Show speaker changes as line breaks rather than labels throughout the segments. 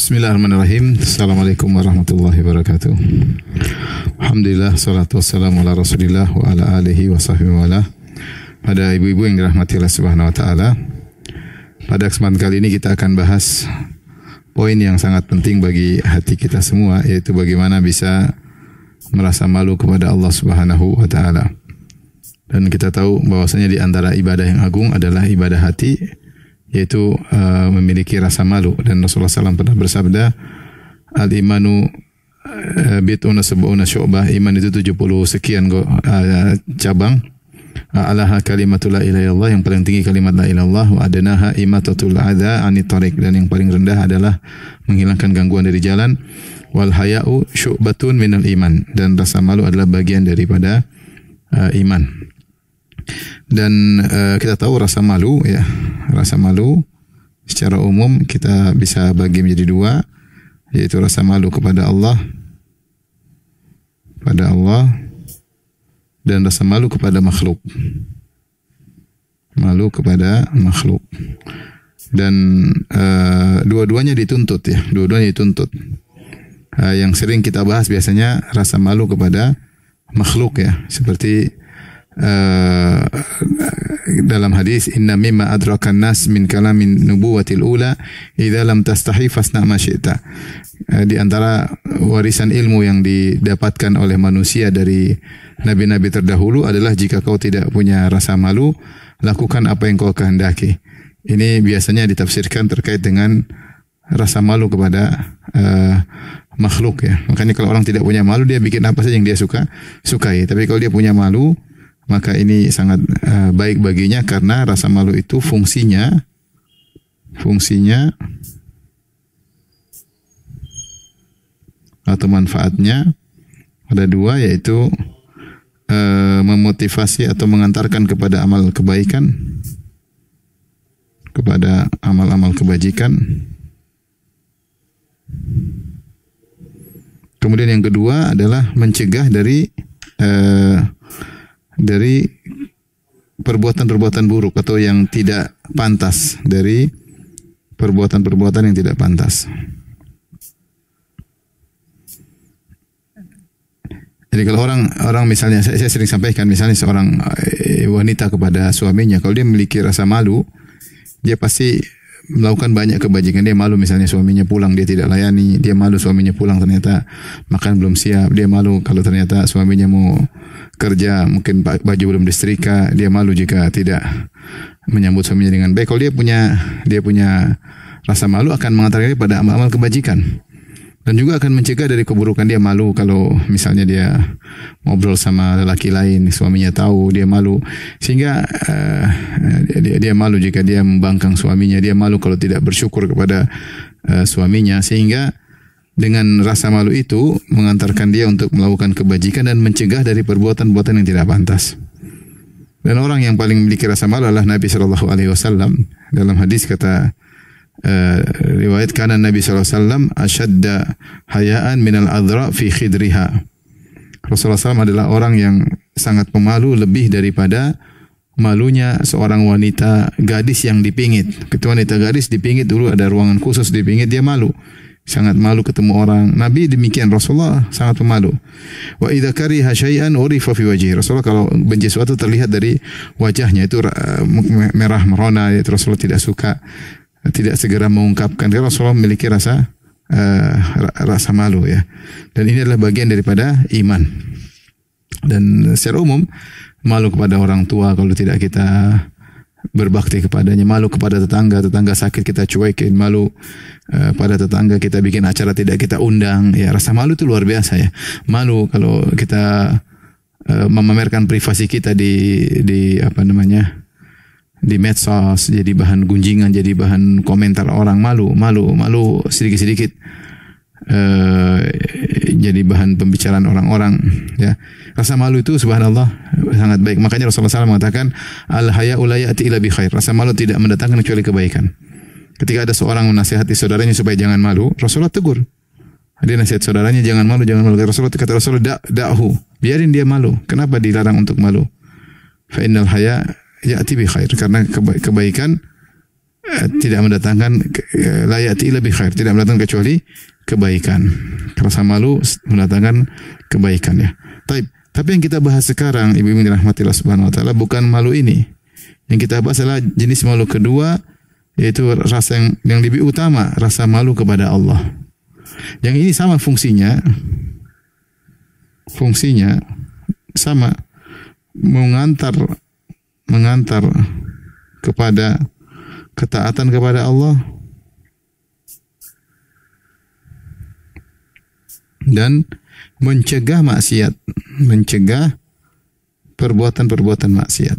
Bismillahirrahmanirrahim. Assalamualaikum warahmatullahi wabarakatuh. Alhamdulillah, salatu wassalamu ala rasulillah wa ala alihi wa sahbihi wa ala. Pada ibu-ibu yang dirahmati Allah subhanahu wa ta'ala, pada kesempatan kali ini kita akan bahas poin yang sangat penting bagi hati kita semua, yaitu bagaimana bisa merasa malu kepada Allah subhanahu wa ta'ala. Dan kita tahu bahwasanya di antara ibadah yang agung adalah ibadah hati, yaitu memiliki rasa malu. Dan Rasulullah SAW pernah bersabda, al-imanu bid'un sab'una syu'bah, iman itu 70 sekian cabang. Alaha kalimatul la ilaha illallah, yang paling tinggi kalimat la ilaha illallah, wa adnaha imatatul adza anit thariq, dan yang paling rendah adalah menghilangkan gangguan dari jalan. Wal haya'u syu'batun minal iman, dan rasa malu adalah bagian daripada iman. Dan kita tahu rasa malu, ya, rasa malu secara umum kita bisa bagi menjadi dua, yaitu rasa malu kepada Allah, dan rasa malu kepada makhluk. Malu kepada makhluk. Dan dua-duanya dituntut, ya, dua-duanya dituntut. Yang sering kita bahas biasanya rasa malu kepada makhluk, ya, seperti dalam hadis, inna mimma adrakan nas min kalamin nubuwatil ula idza lam tastahi fasna ma syi'ta. Di antara warisan ilmu yang didapatkan oleh manusia dari nabi-nabi terdahulu adalah jika kau tidak punya rasa malu, lakukan apa yang kau kehendaki. Ini biasanya ditafsirkan terkait dengan rasa malu kepada makhluk, ya. Makanya kalau orang tidak punya malu, dia bikin apa saja yang dia sukai. Tapi kalau dia punya malu, maka ini sangat baik baginya, karena rasa malu itu fungsinya atau manfaatnya ada dua, yaitu memotivasi atau mengantarkan kepada amal kebaikan, kepada amal-amal kebajikan. Kemudian yang kedua adalah mencegah dari perbuatan-perbuatan buruk atau yang tidak pantas, dari perbuatan-perbuatan yang tidak pantas. Jadi kalau orang misalnya, saya sering sampaikan, misalnya seorang wanita kepada suaminya, kalau dia memiliki rasa malu, dia pasti melakukan banyak kebajikan. Dia malu misalnya suaminya pulang dia tidak layani, dia malu suaminya pulang ternyata makan belum siap, dia malu kalau ternyata suaminya mau kerja mungkin baju belum disetrika, dia malu jika tidak menyambut suaminya dengan baik. Kalau dia punya rasa malu, akan mengantarkan dia pada amal-amal kebajikan. Dan juga akan mencegah dari keburukan. Dia malu kalau misalnya dia ngobrol sama lelaki lain, suaminya tahu, dia malu. Sehingga dia malu jika dia membangkang suaminya, dia malu kalau tidak bersyukur kepada suaminya. Sehingga dengan rasa malu itu mengantarkan dia untuk melakukan kebajikan dan mencegah dari perbuatan-perbuatan yang tidak pantas. Dan orang yang paling memiliki rasa malu adalah Nabi SAW. Dalam hadis kata riwayat, kana Nabi SAW asyadda hayaan minal adra fi khidriha. Rasulullah SAW adalah orang yang sangat pemalu, lebih daripada malunya seorang wanita gadis yang dipingit. Ketika wanita gadis dipingit, dulu ada ruangan khusus dipingit, dia malu, sangat malu ketemu orang. Nabi demikian, Rasulullah sangat pemalu. Wa idza kariha syai'an urifa fi wajhi. Rasulullah kalau benci sesuatu terlihat dari wajahnya, itu merah merona, itu Rasulullah tidak suka, tidak segera mengungkapkan. Karena Rasulullah memiliki rasa malu, ya. Dan ini adalah bagian daripada iman. Dan secara umum malu kepada orang tua kalau tidak kita berbakti kepadanya, malu kepada tetangga sakit kita cuekin, malu pada tetangga kita bikin acara tidak kita undang, ya. Rasa malu itu luar biasa, ya. Malu kalau kita memamerkan privasi kita di medsos, jadi bahan gunjingan, jadi bahan komentar orang. Malu sedikit-sedikit jadi bahan pembicaraan orang-orang, ya. Rasa malu itu subhanallah sangat baik. Makanya Rasulullah SAW mengatakan, al haya'u la ya'ti illa bi khair. Rasa malu tidak mendatangkan kecuali kebaikan. Ketika ada seorang menasihati saudaranya supaya jangan malu, Rasulullah tegur. Dia nasihat saudaranya, jangan malu. Kata Rasulullah, da'hu, biarin dia malu. Kenapa dilarang untuk malu? Fa innal haya ya'ti bi khair. Karena kebaikan tidak mendatangkan la ya'ti illa bi khair, tidak mendatangkan kecuali kebaikan. Rasa malu mendatangkan kebaikan ya. Tapi yang kita bahas sekarang ibu-ibu dirahmati Allah Subhanahu wa taala bukan malu ini. Yang kita bahas adalah jenis malu kedua, yaitu rasa yang lebih utama, rasa malu kepada Allah. Yang ini sama fungsinya sama, mengantar kepada ketaatan kepada Allah dan mencegah maksiat, mencegah perbuatan-perbuatan maksiat.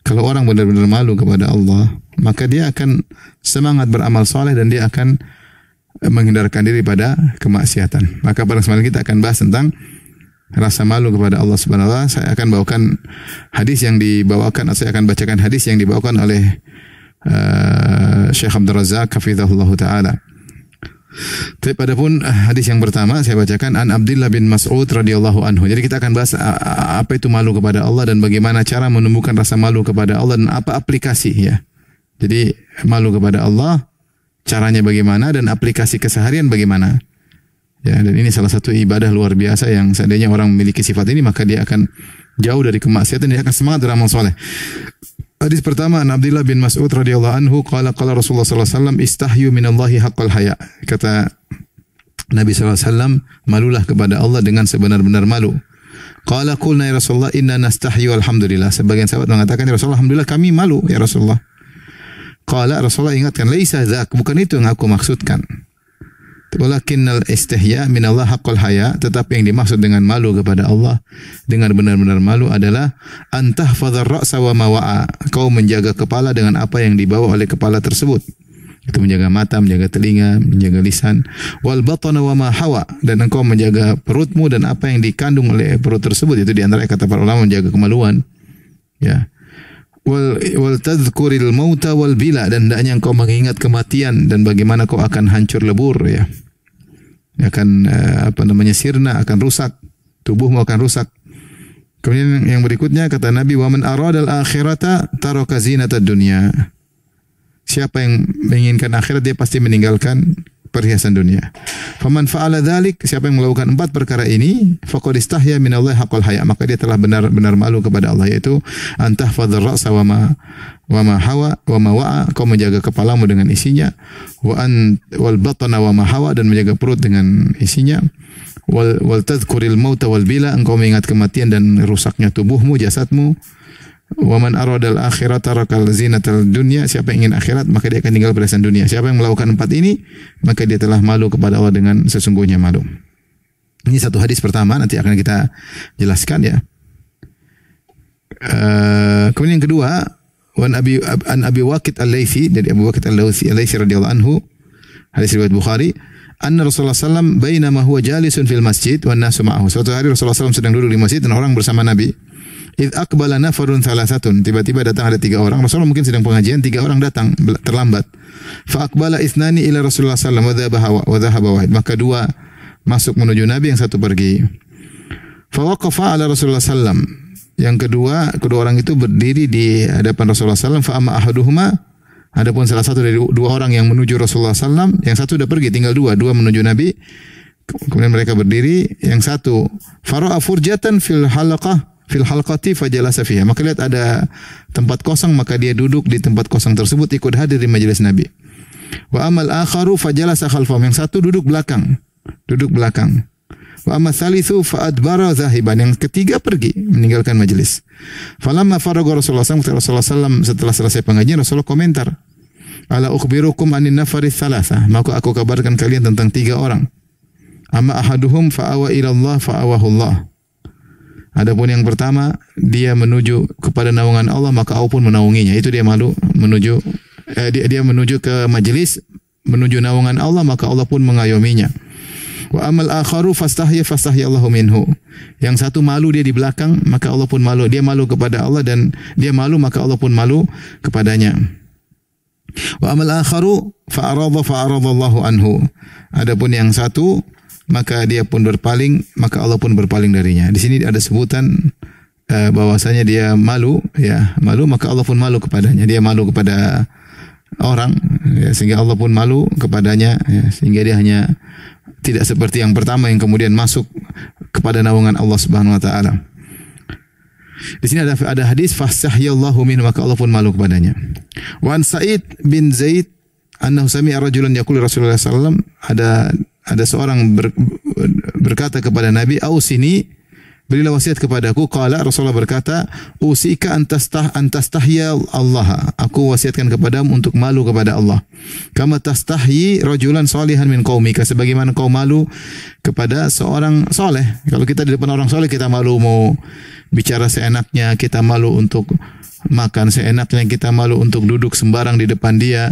Kalau orang benar-benar malu kepada Allah, maka dia akan semangat beramal soleh dan dia akan menghindarkan diri pada kemaksiatan. Maka pada kesempatan kita akan bahas tentang rasa malu kepada Allah Subhanahu wa taala. Saya akan bawakan hadis yang dibawakan, atau saya akan bacakan hadis yang dibawakan oleh Syekh Abdul Razak hafizahullah taala. Tapi padahal hadis yang pertama saya bacakan an Abdullah bin Mas'ud radhiyallahu anhu. Jadi kita akan bahas apa itu malu kepada Allah dan bagaimana cara menumbuhkan rasa malu kepada Allah dan apa aplikasi ya. Jadi malu kepada Allah caranya bagaimana dan aplikasi keseharian bagaimana. Ya, dan ini salah satu ibadah luar biasa yang seandainya orang memiliki sifat ini maka dia akan jauh dari kemaksiatan, dia akan semangat beramal soleh. Hadis pertama, an Abdullah bin Mas'ud radhiyallahu anhu qala Rasulullah sallallahu alaihi wasallam istahyu minallahi haqqal haya. Kata Nabi sallallahu alaihi wasallam, malulah kepada Allah dengan sebenar-benar malu. Qala qulna ya Rasulullah inna nastahyu alhamdulillah. Sebagian sahabat mengatakan ya Rasulullah alhamdulillah kami malu ya Rasulullah. Qala Rasulullah ingatkan laisa dzak, bukan itu yang aku maksudkan. Walakinnal istihya minallah haqqal haya, tetapi yang dimaksud dengan malu kepada Allah dengan benar-benar malu adalah antahfadzar ra'sa wa ma wa'a, kau menjaga kepala dengan apa yang dibawa oleh kepala tersebut. Itu menjaga mata, menjaga telinga, menjaga lisan. Wal batana wa ma hawa, dan engkau menjaga perutmu dan apa yang dikandung oleh perut tersebut. Itu di antara kata para ulama menjaga kemaluan. Ya. Wal tadhkuril mauta wal bila, dan hendaknya engkau mengingat kematian dan bagaimana kau akan hancur lebur ya. Akan sirna, akan rusak, tubuhmu akan rusak. Kemudian yang berikutnya kata Nabi, wa man aradal akhirata taraka zinatad dunya. Siapa yang menginginkan akhirat dia pasti meninggalkan perhiasan dunia. Faman fa'ala dzalik, siapa yang melakukan 4 perkara ini, faqad istahya minallahi haqqal haya, maka dia telah benar-benar malu kepada Allah, yaitu antahfadzar ra'sa wa ma hawa wa ma wa'a, kau menjaga kepalamu dengan isinya, wal batana wa ma hawa, dan menjaga perut dengan isinya, wal tadhkuril mauta wal bila, engkau mengingat kematian dan rusaknya tubuhmu, jasadmu. Wa man aradal akhirata tarakal zinatal dunya, siapa yang ingin akhirat maka dia akan tinggal perhiasan dunia. Siapa yang melakukan 4 ini maka dia telah malu kepada Allah dengan sesungguhnya malu. Ini satu hadis pertama, nanti akan kita jelaskan ya. Kemudian yang kedua, an Abi Waqid Al-Laitsi, dari Abu Waqid Al-Laitsi radhiyallahu anhu, hadis riwayat Bukhari, anna Rasulullah sallam bainama huwa jalisun fil masjid wan nasu ma'ahu. Suatu hari Rasulullah sallam sedang duduk di masjid dan orang bersama Nabi. Idh aqbala nafarun thalathatun, tiba-tiba datang ada 3 orang. Rasulullah mungkin sedang pengajian, 3 orang datang terlambat. Fa aqbala ithnani ila Rasulullah sallallahu alaihi wasallam wa dhahaba wahid, maka 2 masuk menuju Nabi, yang 1 pergi. Fa waqafa ala Rasulullah sallam, yang kedua orang itu berdiri di hadapan Rasulullah sallam. Fa amma ahaduhuma, adapun salah satu dari 2 orang yang menuju Rasulullah sallam, yang 1 sudah pergi, tinggal 2 menuju Nabi. Kemudian mereka berdiri, yang 1 fara'a furjatan fil halqati fajalasa fiha, maka lihat ada tempat kosong maka dia duduk di tempat kosong tersebut, ikut hadir di majelis Nabi. Wa amal akharu fajalasa khalfahum, yang 1 duduk belakang. Wa amma tsalitsu fa adbara zahiban, yang 3 pergi meninggalkan majelis. Falamma faragha Rasulullah sallallahu, setelah selesai pengajian Rasulullah komentar, ala ukhbirukum anin nafari tsalatsa, maka aku kabarkan kalian tentang 3 orang. Amma ahaduhum fa'awa ila Allah fa'awahu Allah. Adapun yang pertama, dia menuju kepada naungan Allah maka Allah pun menaunginya. Itu dia malu menuju dia menuju ke majelis, menuju naungan Allah maka Allah pun mengayominya. Wa amal akharu fastahya Allahu minhu. Yang 1 malu, dia di belakang maka Allah pun malu. Dia malu kepada Allah dan dia malu maka Allah pun malu kepadanya. Wa amal akharu fa'arada Allahu anhu. Adapun yang 1 maka dia pun berpaling, maka Allah pun berpaling darinya. Di sini ada sebutan bahwasanya dia malu, ya malu, maka Allah pun malu kepadanya. Dia malu kepada orang, ya, sehingga Allah pun malu kepadanya, ya, sehingga dia hanya tidak seperti yang pertama yang kemudian masuk kepada naungan Allah Subhanahu wa taala. Di sini ada hadis fasahyallahu min, maka Allah pun malu kepadanya. Wa an Sa'id bin Zaid annahu sami'a rajulan yaqulu Rasulullah sallallahu alaihi wasallam, ada seorang berkata kepada Nabi, "Ausini, berilah wasiat kepadaku." Qala, Rasulullah berkata, "Usika antastahya Allah." Aku wasiatkan kepadamu untuk malu kepada Allah. Kama tastahyi rajulan salihan min qaumika, sebagaimana kau malu kepada seorang soleh. Kalau kita di depan orang soleh kita malu mau bicara seenaknya, kita malu untuk makan seenaknya, kita malu untuk duduk sembarang di depan dia.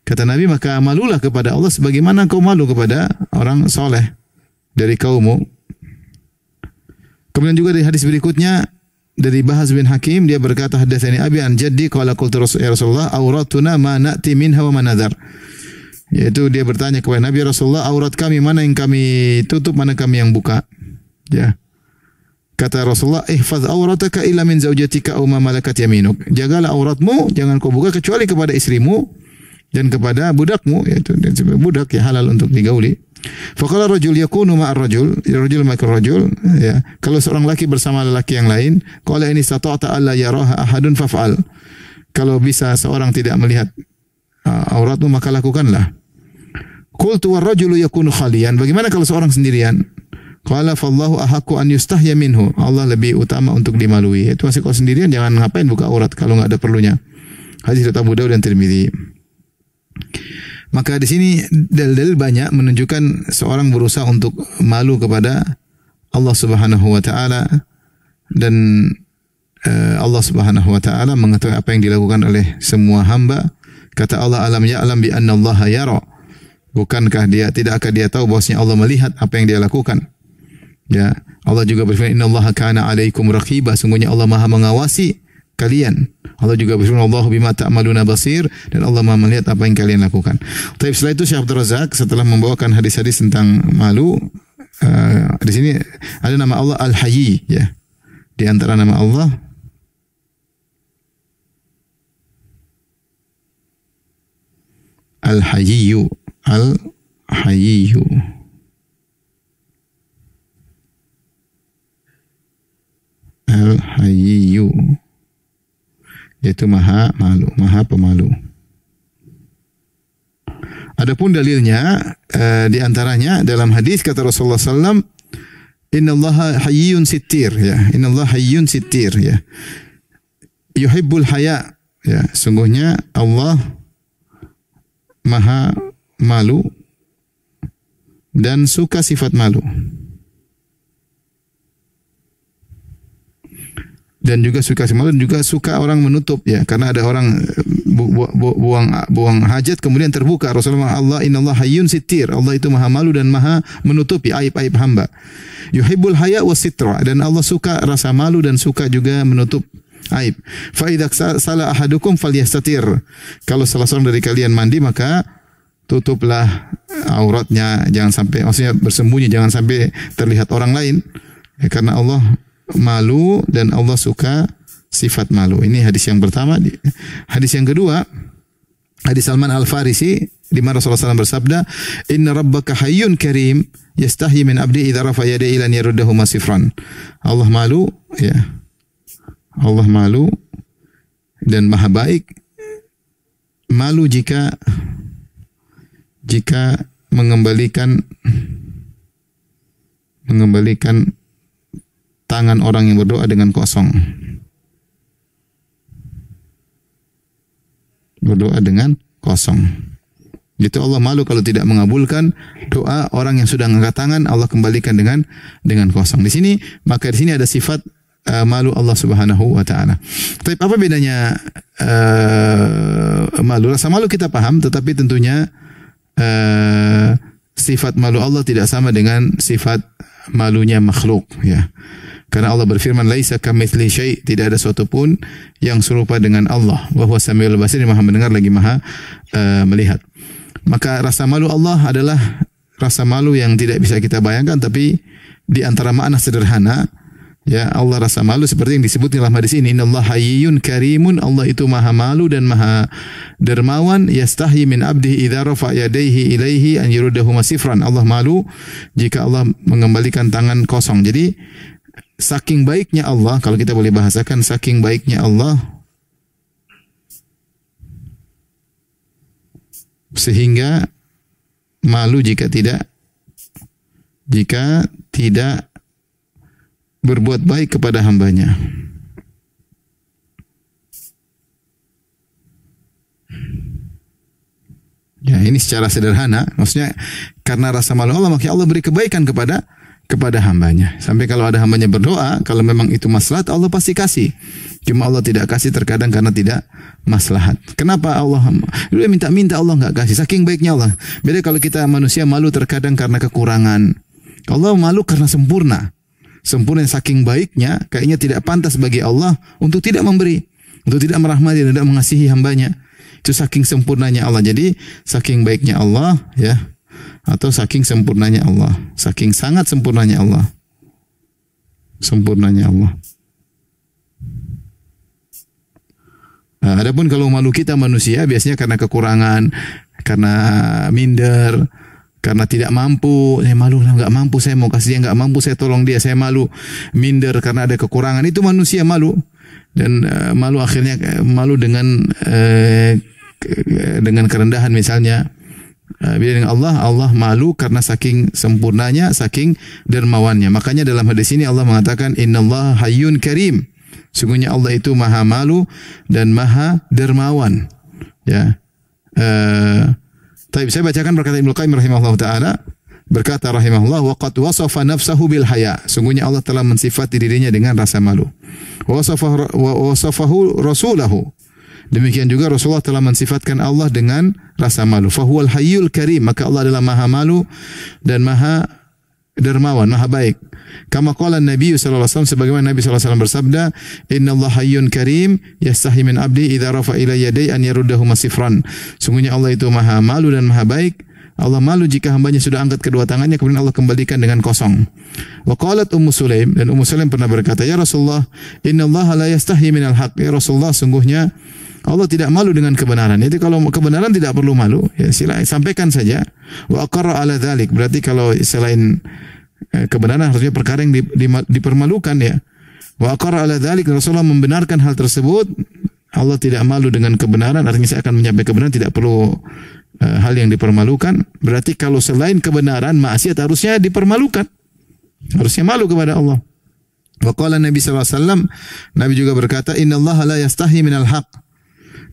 Kata Nabi, maka malulah kepada Allah sebagaimana kau malu kepada orang soleh dari kaummu. Kemudian juga di hadis berikutnya dari Bahaz bin Hakim, dia berkata, hadatsani abi an jaddi qala qultu ya Rasulullah auratuna ma na'ti minha wa ma nadhar. Yaitu dia bertanya kepada Nabi, Rasulullah, aurat kami mana yang kami tutup, mana kami yang buka. Ya. Kata Rasulullah, ihfaz aurataka illa min zaujatika aw ma malakat yaminuk. Jagalah auratmu, jangan kau buka kecuali kepada istrimu dan kepada budakmu, yaitu dan budak ya halal untuk digauli. Faqala rajul yakunu ma'ar rajul, rajul ma'ar rajul, ya. Kalau seorang laki bersama lelaki yang lain, qala in istata'ta alla yaraha ahadun faf'al. Kalau bisa seorang tidak melihat auratmu, maka lakukanlah. Qultu war rajulu yakunu khalian. Bagaimana kalau seorang sendirian? Qala fallahu ahaqqu an yustahya minhu. Allah lebih utama untuk dimalui. Itu masih kalau sendirian jangan ngapain buka aurat kalau enggak ada perlunya. Hadis riwayat Abu Daud dan Tirmizi. Maka di sini dalil-dalil banyak menunjukkan seorang berusaha untuk malu kepada Allah Subhanahu wa taala, dan Allah Subhanahu wa taala mengetahui apa yang dilakukan oleh semua hamba. Kata Allah, alam ya'lam bi anna Allah yara. Bukankah tidakkah dia tahu bahwasanya Allah melihat apa yang dia lakukan? Ya, Allah juga berfirman, innallaha kana 'alaikum raqiba, sungguhnya Allah Maha mengawasi kalian. Allah juga berfirman, Allahu bima ta'maluna basir, dan Allah Maha melihat apa yang kalian lakukan. Tapi setelah itu Syekh Abdul Razak setelah membawakan hadis-hadis tentang malu, di sini ada nama Allah Al-Hayy, ya. Di antara nama Allah Al-Hayyu, Al-Hayyu. Al-Hayyu, yaitu maha malu, maha pemalu. Adapun dalilnya di antaranya dalam hadis kata Rasulullah sallallahu, innallaha hayyun sittir, ya. Innallaha hayyun sittir, ya. Yuhibbul haya, ya. Sungguhnya Allah maha malu dan suka sifat malu. Dan juga suka malu, dan juga suka orang menutup, ya, karena ada orang buang hajat kemudian terbuka. Rasulullah, Allah innallaha hayyun sittir, Allah itu maha malu dan maha menutupi aib-aib hamba. Yuhibbul haya was sitra, dan Allah suka rasa malu dan suka juga menutup aib. Fa idza sala ahadukum falyastatir, kalau salah seorang dari kalian mandi maka tutuplah auratnya, jangan sampai, maksudnya bersembunyi, jangan sampai terlihat orang lain, ya, karena Allah malu dan Allah suka sifat malu. Ini hadis yang pertama. Hadis yang kedua, hadis Salman Al-Farisi, di mana Rasulullah SAW bersabda, inna rabbaka hayyun karim yastahi min abdi idza rafa yadayhi lan yaruddahu masifran. Allah malu, ya. Allah malu dan maha baik, malu jika mengembalikan tangan orang yang berdoa dengan kosong. Berdoa dengan kosong. Itu Allah malu kalau tidak mengabulkan doa orang yang sudah mengangkat tangan, Allah kembalikan dengan kosong. Di sini, maka di sini ada sifat malu Allah Subhanahu wa taala. Tapi apa bedanya malu? Rasa malu kita paham, tetapi tentunya sifat malu Allah tidak sama dengan sifat malunya makhluk, ya. Karena Allah berfirman, laisa kamitsli syai', tidak ada sesuatu pun yang serupa dengan Allah. Wa huwa samiul basir, maha mendengar lagi maha melihat. Maka rasa malu Allah adalah rasa malu yang tidak bisa kita bayangkan, tapi di antara makna sederhana Ya, Allah rasa malu seperti yang disebut dalam hadis ini. Innallaha hayyun karimun. Allah itu maha malu dan maha dermawan. Yastahi min abdihi idza rafa yadayhi ilaihi an yuruddahuma sifran. Allah malu jika Allah mengembalikan tangan kosong. Jadi saking baiknya Allah, kalau kita boleh bahasakan, saking baiknya Allah sehingga malu jika tidak berbuat baik kepada hambanya. Ya, ini secara sederhana, maksudnya karena rasa malu Allah, maka Allah beri kebaikan kepada hambanya. Sampai kalau ada hambanya berdoa, kalau memang itu maslahat, Allah pasti kasih. Cuma Allah tidak kasih terkadang karena tidak maslahat. Kenapa Allah? Dia minta-minta Allah nggak kasih. Saking baiknya Allah. Beda kalau kita manusia malu terkadang karena kekurangan. Allah malu karena sempurna. Sempurna saking baiknya, kayaknya tidak pantas bagi Allah untuk tidak memberi, untuk tidak merahmati, tidak mengasihi hambanya. Itu saking sempurnanya Allah. Jadi saking baiknya Allah, ya, atau saking sempurnanya Allah, saking sangat sempurnanya Allah, sempurnanya Allah. Nah, adapun kalau malu kita manusia biasanya karena kekurangan, karena minder, karena tidak mampu. Saya malu, nggak mampu, saya mau kasih dia, nggak mampu, saya tolong dia, saya malu, minder karena ada kekurangan. Itu manusia malu, dan malu akhirnya malu dengan kerendahan misalnya. Beda dengan Allah malu karena saking sempurnanya, saking dermawannya. Makanya dalam hadis ini Allah mengatakan innallaha hayyun karim. Sungguhnya Allah itu maha malu dan maha dermawan. Ya. Baik, saya bacakan perkataan Ibnu Qayyim rahimahullah taala. Berkata rahimahullah, wa qad wasafa nafsahu bil haya. Sungguhnya Allah telah mensifati dirinya dengan rasa malu. Wa wasafahu rasulahu. Demikian juga Rasulullah telah mensifatkan Allah dengan rasa malu. Fahuwal hayyul karim, maka Allah adalah maha malu dan maha dermawan, maha baik. Kama qala Nabi sallallahu alaihi wasallam, sebagaimana Nabi sallallahu alaihi wasallam bersabda, "Innallaha hayyun karim, yastahi min 'abdi idza rafa ilayya yaday an yaruddahu masifran." Sungguhnya Allah itu maha malu dan maha baik. Allah malu jika hambanya sudah angkat kedua tangannya kemudian Allah kembalikan dengan kosong. Wa qalat Ummu Sulaim, dan Ummu Sulaim pernah berkata, "Ya Rasulullah, innallaha la yastahi minal haqq." Ya Rasulullah, sungguhnya Allah tidak malu dengan kebenaran. Jadi kalau kebenaran tidak perlu malu, ya silakan sampaikan saja. Wa aqarra ala dzalik, berarti kalau selain kebenaran harusnya perkara yang dipermalukan, ya. Wa aqarra ala dzalik, Rasulullah membenarkan hal tersebut. Allah tidak malu dengan kebenaran, artinya saya akan menyampaikan kebenaran, tidak perlu hal yang dipermalukan. Berarti kalau selain kebenaran, maksiat harusnya dipermalukan. Harusnya malu kepada Allah. Wa qala Nabi sallallahu alaihi wasallam, Nabi juga berkata, "Innallaha la yastahi minal haqq."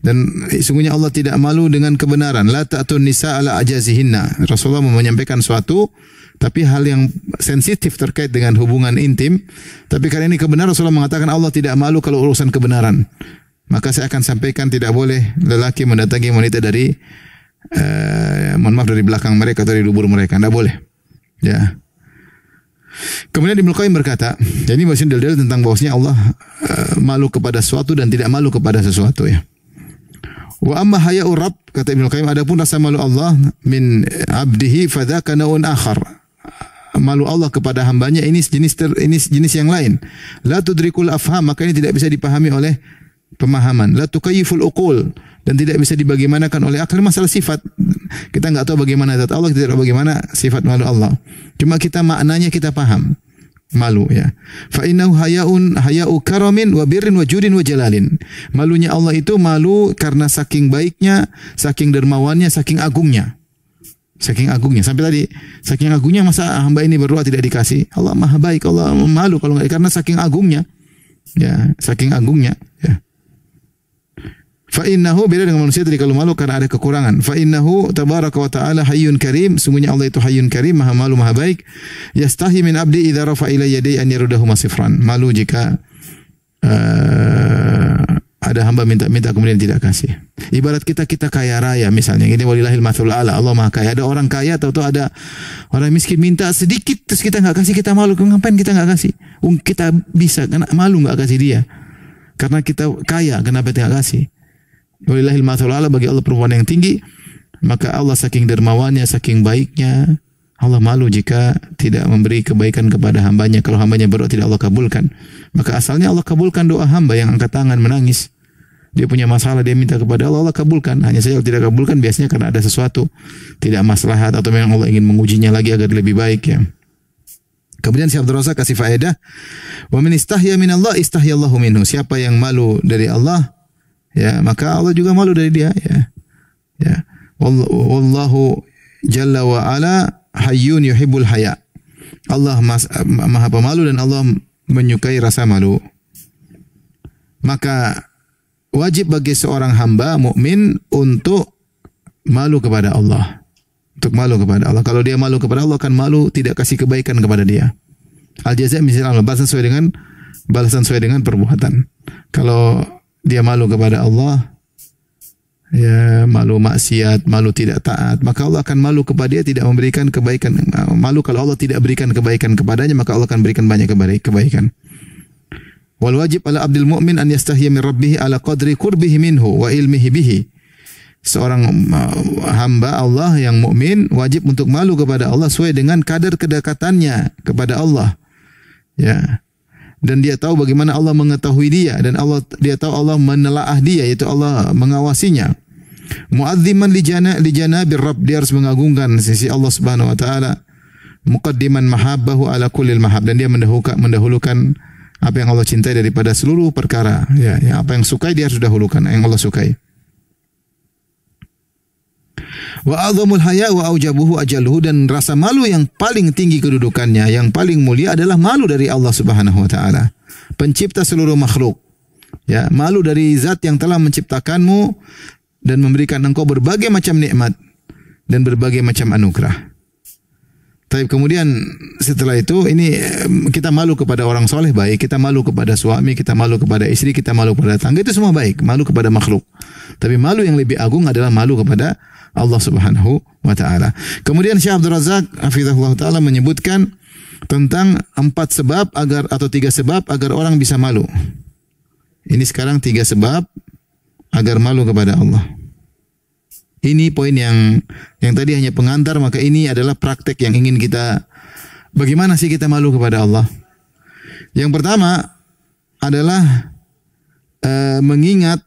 Dan sungguhnya Allah tidak malu dengan kebenaran. La ta'tun nisa ala ajazihinna. Rasulullah menyampaikan suatu, tapi hal yang sensitif terkait dengan hubungan intim. Tapi karena ini kebenaran, Rasulullah mengatakan Allah tidak malu kalau urusan kebenaran. Maka saya akan sampaikan tidak boleh lelaki mendatangi wanita dari mohon maaf, dari belakang mereka atau dari dubur mereka. Tidak boleh. Ya. Kemudian Ibnu Qayyim berkata, jadi maksudnya dalil tentang bahwasanya Allah malu kepada sesuatu dan tidak malu kepada sesuatu, ya. Wa amma haya'ur Rabb, kata Ibnu Qayyim, adapun rasa malu Allah min abdihi fadzaka naun akhar. Malu Allah kepada hambanya ini jenis yang lain. La tudrikul afham, maka ini tidak bisa dipahami oleh pemahaman. La tukayyiful uqul, dan tidak bisa dibagaimanakan oleh akal. Masalah sifat, kita enggak tahu bagaimana zat Allah, kita tidak tahu bagaimana sifat malu Allah. Cuma kita maknanya kita paham. Malu, ya. Fa innahu haya'u karamin wa birrin wa judin wa jalalin. Malunya Allah itu malu karena saking baiknya, saking dermawannya, saking agungnya. Saking agungnya. Sampai tadi saking agungnya, masa hamba ini berdoa tidak dikasih? Allah maha baik, Allah malu kalau enggak, karena saking agungnya. Ya, saking agungnya, ya. Fa innahu, beda dengan manusia tadi kalau malu karena ada kekurangan. Fa innahu tabaraka wa ta'ala hayyun karim. Sungguhnya Allah itu hayyun karim, maha malu, maha baik. Yastahi min abdi idza rafa ila yaday an yarudahu masifran. Malu jika ada hamba minta kemudian tidak kasih. Ibarat kita kaya raya misalnya. Ini walillahil matsalul a'la. Allah maha kaya. Ada orang kaya atau ada orang miskin minta sedikit terus kita enggak kasih, kita malu. Ngapain kita enggak kasih? Kita bisa, karena malu enggak kasih dia. Karena kita kaya, kenapa tidak kasih? Walillahil matsalul a'la, bagi Allah perumpamaan yang tinggi. Maka Allah saking dermawannya, saking baiknya, Allah malu jika tidak memberi kebaikan kepada hambanya. Kalau hambanya berdoa tidak Allah kabulkan. Maka asalnya Allah kabulkan doa hamba yang angkat tangan menangis. Dia punya masalah, dia minta kepada Allah, Allah kabulkan. Hanya saja kalau tidak kabulkan biasanya karena ada sesuatu tidak maslahat atau memang Allah ingin mengujinya lagi agar lebih baik ya. Kemudian Syekh Abdul Razak kasih faedah, wa min istahya min Allah istahyallahu minhu. Siapa yang malu dari Allah, ya maka Allah juga malu dari dia ya. Ya. Wallahu jalla wa ala hayyun yuhibbul haya. Allah Maha Pemalu dan Allah menyukai rasa malu. Maka wajib bagi seorang hamba mukmin untuk malu kepada Allah. Untuk malu kepada Allah. Kalau dia malu kepada Allah akan malu tidak kasih kebaikan kepada dia. Al jazaa misalnya balasan sesuai dengan perbuatan. Kalau dia malu kepada Allah, ya malu maksiat, malu tidak taat, maka Allah akan malu kepada dia tidak memberikan kebaikan. Malu kalau Allah tidak berikan kebaikan kepadanya, maka Allah akan berikan banyak kebaikan. Wal wajib ala abdil mu'min an yastahya min rabbih ala qadri qurbihi minhu wa ilmihi bihi. Seorang hamba Allah yang mukmin wajib untuk malu kepada Allah sesuai dengan kadar kedekatannya kepada Allah. Ya. Dan dia tahu bagaimana Allah mengetahui dia dan dia tahu Allah menelaah dia, yaitu Allah mengawasinya. Mu'azziman li janabir Rabb, dia harus mengagungkan sisi Allah Subhanahu wa taala. Muqaddiman mahabbahu ala kullil mahab, dan dia mendahulukan apa yang Allah cintai daripada seluruh perkara. Ya, apa yang sukai dia harus dahulukan yang Allah sukai. Wa a'zamul haya wa aujabuhu ajaluhu, dan rasa malu yang paling tinggi kedudukannya, yang paling mulia adalah malu dari Allah Subhanahu wa taala, pencipta seluruh makhluk. Ya, malu dari zat yang telah menciptakanmu dan memberikan engkau berbagai macam nikmat dan berbagai macam anugerah. Tapi kemudian setelah itu ini kita malu kepada orang soleh baik, kita malu kepada suami, kita malu kepada istri, kita malu kepada tangga, itu semua baik, malu kepada makhluk. Tapi malu yang lebih agung adalah malu kepada Allah Subhanahu wa taala. Kemudian Syekh Abdul Razak hafizahullah taala menyebutkan tentang 3 sebab agar orang bisa malu. Ini sekarang 3 sebab agar malu kepada Allah. Ini poin yang tadi hanya pengantar, maka ini adalah praktek yang ingin kita, bagaimana sih kita malu kepada Allah. Yang pertama adalah mengingat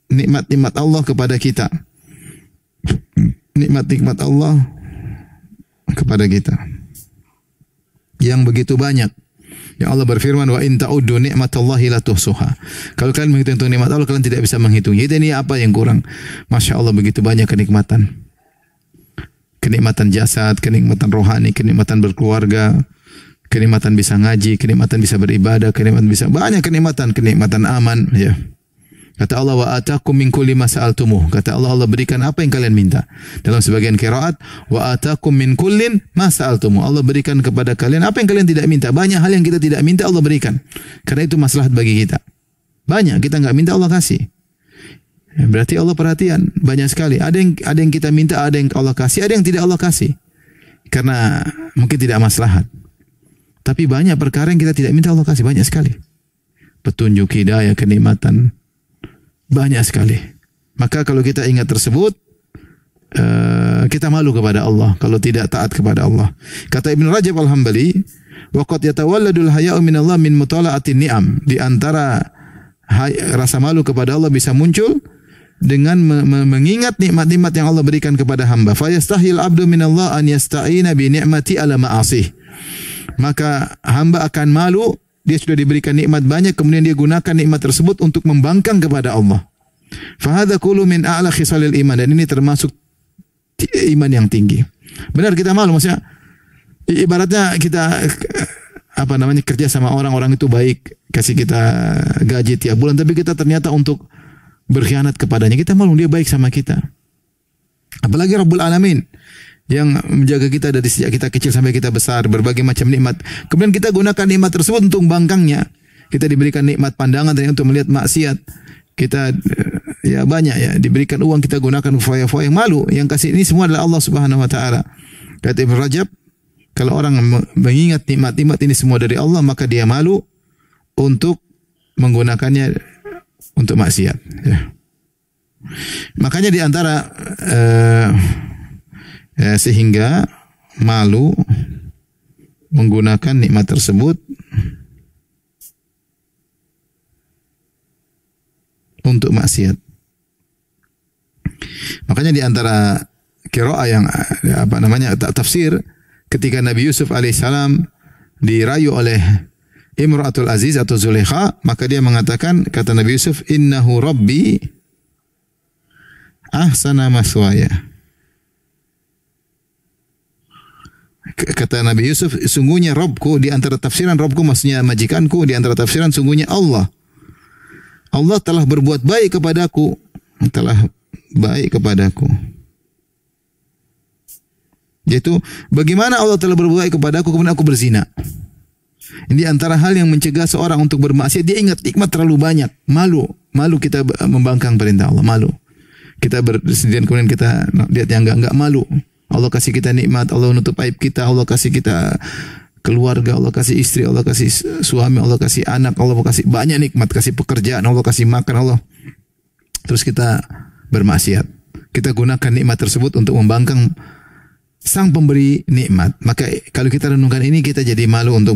nikmat-nikmat Allah kepada kita. Nikmat-nikmat Allah kepada kita yang begitu banyak. Yang Allah berfirman, wa in ta'uddu ni'matallahi la tuhsuha. Kalau kalian menghitung nikmat Allah, kalian tidak bisa menghitung. Jadi ini apa yang kurang? Masya Allah, begitu banyak kenikmatan. Kenikmatan jasad, kenikmatan rohani, kenikmatan berkeluarga, kenikmatan bisa ngaji, kenikmatan bisa beribadah, kenikmatan bisa banyak kenikmatan aman, ya. Kata Allah, wa atakum min kulli ma sa'altumuh. Kata Allah, Allah berikan apa yang kalian minta. Dalam sebagian qiraat, wa atakum min kullin ma sa'altumuh. Allah berikan kepada kalian apa yang kalian tidak minta. Banyak hal yang kita tidak minta Allah berikan. Karena itu maslahat bagi kita. Banyak kita enggak minta Allah kasih. Ya, berarti Allah perhatian banyak sekali. Ada yang kita minta, ada yang Allah kasih, ada yang tidak Allah kasih. Karena mungkin tidak maslahat. Tapi banyak perkara yang kita tidak minta Allah kasih, banyak sekali. Petunjuk, hidayah, kenikmatan, banyak sekali. Maka kalau kita ingat tersebut, kita malu kepada Allah kalau tidak taat kepada Allah. Kata Ibnu Rajab Al-Hambali, wa qad yatawalladul haya'u min Allah min mutala'atin ni'am. Di antara rasa malu kepada Allah bisa muncul dengan mengingat nikmat-nikmat yang Allah berikan kepada hamba. Fa yastahil abdu min Allah an yasta'ina bi ni'mati ala ma'asih. Maka hamba akan malu, dia sudah diberikan nikmat banyak, kemudian dia gunakan nikmat tersebut untuk membangkang kepada Allah. Fahadha kullu min a'la khisalil iman, dan ini termasuk iman yang tinggi. Benar kita malu, maksudnya ibaratnya kita kerja sama orang itu baik, kasih kita gaji tiap bulan, tapi kita ternyata untuk berkhianat kepadanya, kita malu, dia baik sama kita. Apalagi Rabbul Alamin yang menjaga kita dari sejak kita kecil sampai kita besar, berbagai macam nikmat. Kemudian kita gunakan nikmat tersebut untuk bangkangnya. Kita diberikan nikmat pandangan dan untuk melihat maksiat. Kita ya banyak ya diberikan uang, kita gunakan foya-foya, yang malu. Yang kasih ini semua adalah Allah Subhanahu wa taala. Kata Ibnu Rajab, kalau orang mengingat nikmat-nikmat ini semua dari Allah, maka dia malu untuk menggunakannya untuk maksiat, ya. Makanya di antara sehingga malu menggunakan nikmat tersebut untuk maksiat. Makanya di antara qiraah yang tafsir ketika Nabi Yusuf alaihissalam dirayu oleh Imra'atul Aziz atau Zulaikha, maka dia mengatakan, kata Nabi Yusuf, innahu rabbi ahsana maswaya. Kata Nabi Yusuf, sungguhnya Rabbku, di antara tafsiran Rabbku maksudnya majikanku, di antara tafsiran sungguhnya Allah. Allah telah berbuat baik kepadaku, telah baik kepadaku. Yaitu bagaimana Allah telah berbuat baik kepadaku kemudian aku berzina. Ini antara hal yang mencegah seorang untuk bermaksiat. Dia ingat nikmat terlalu banyak, malu kita membangkang perintah Allah, malu. Kita bersedih kemudian kita lihat yang enggak malu. Allah kasih kita nikmat, Allah nutup aib kita, Allah kasih kita keluarga, Allah kasih istri, Allah kasih suami, Allah kasih anak, Allah kasih banyak nikmat, kasih pekerjaan, Allah kasih makan, Allah. Terus kita bermaksiat. Kita gunakan nikmat tersebut untuk membangkang sang pemberi nikmat. Maka kalau kita renungkan ini, kita jadi malu untuk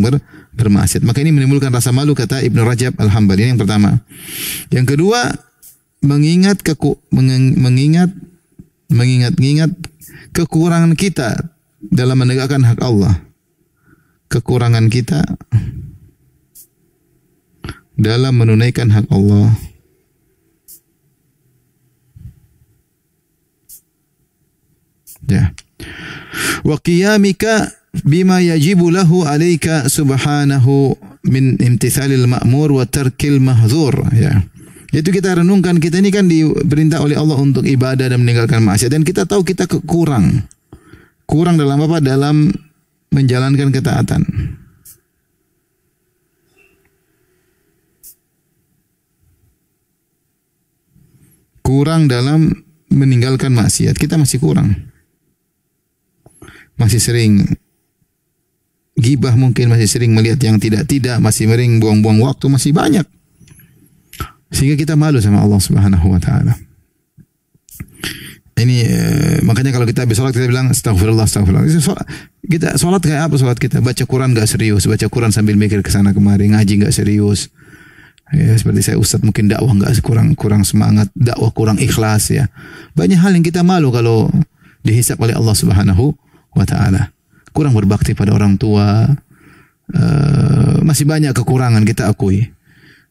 bermaksiat. Maka ini menimbulkan rasa malu, kata Ibnu Rajab Al-Hambali. Yang pertama. Yang kedua, mengingat kekurangan kita dalam menegakkan hak Allah. Kekurangan kita dalam menunaikan hak Allah. Ya. Wa qiyamika bima yajibu lahu alayka subhanahu min imtithalil ma'mur wa tarkil mahdzur, ya. Yaitu kita renungkan, kita ini kan diperintah oleh Allah untuk ibadah dan meninggalkan maksiat, dan kita tahu kita kurang dalam apa? Dalam menjalankan ketaatan. Kurang dalam meninggalkan maksiat, kita masih kurang. Masih sering gibah, mungkin masih sering melihat yang tidak-tidak, masih sering buang-buang waktu, masih banyak. Sehingga kita malu sama Allah Subhanahu wa taala. Ini makanya kalau kita habis salat kita bilang astagfirullah, astagfirullah. Kita salat kayak apa salat kita? Baca Quran enggak serius, baca Quran sambil mikir ke sana kemari, ngaji enggak serius. Ya, seperti saya ustaz mungkin dakwah enggak kurang semangat, dakwah kurang ikhlas, ya. Banyak hal yang kita malu kalau dihisab oleh Allah Subhanahu wa ta'ala. Kurang berbakti pada orang tua, masih banyak kekurangan kita akui,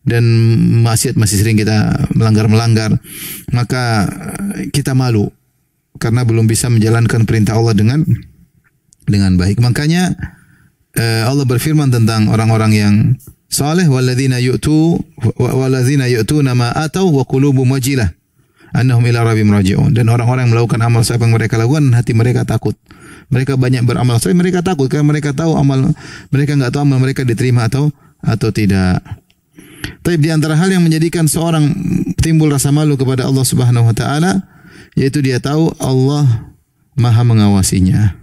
dan maksiat masih sering kita melanggar, maka kita malu karena belum bisa menjalankan perintah Allah dengan baik. Makanya Allah berfirman tentang orang-orang yang saleh, walladzina yu'tuna ma atau wa qulubuhum wajilah annahum ila rabbihim raji'un. Dan orang-orang yang melakukan amal saleh yang mereka lakukan, hati mereka takut. Mereka banyak beramal saleh, mereka takut karena mereka tahu mereka enggak tahu amal mereka diterima atau tidak. Tapi di antara hal yang menjadikan seorang timbul rasa malu kepada Allah Subhanahu wa taala, yaitu dia tahu Allah Maha mengawasinya.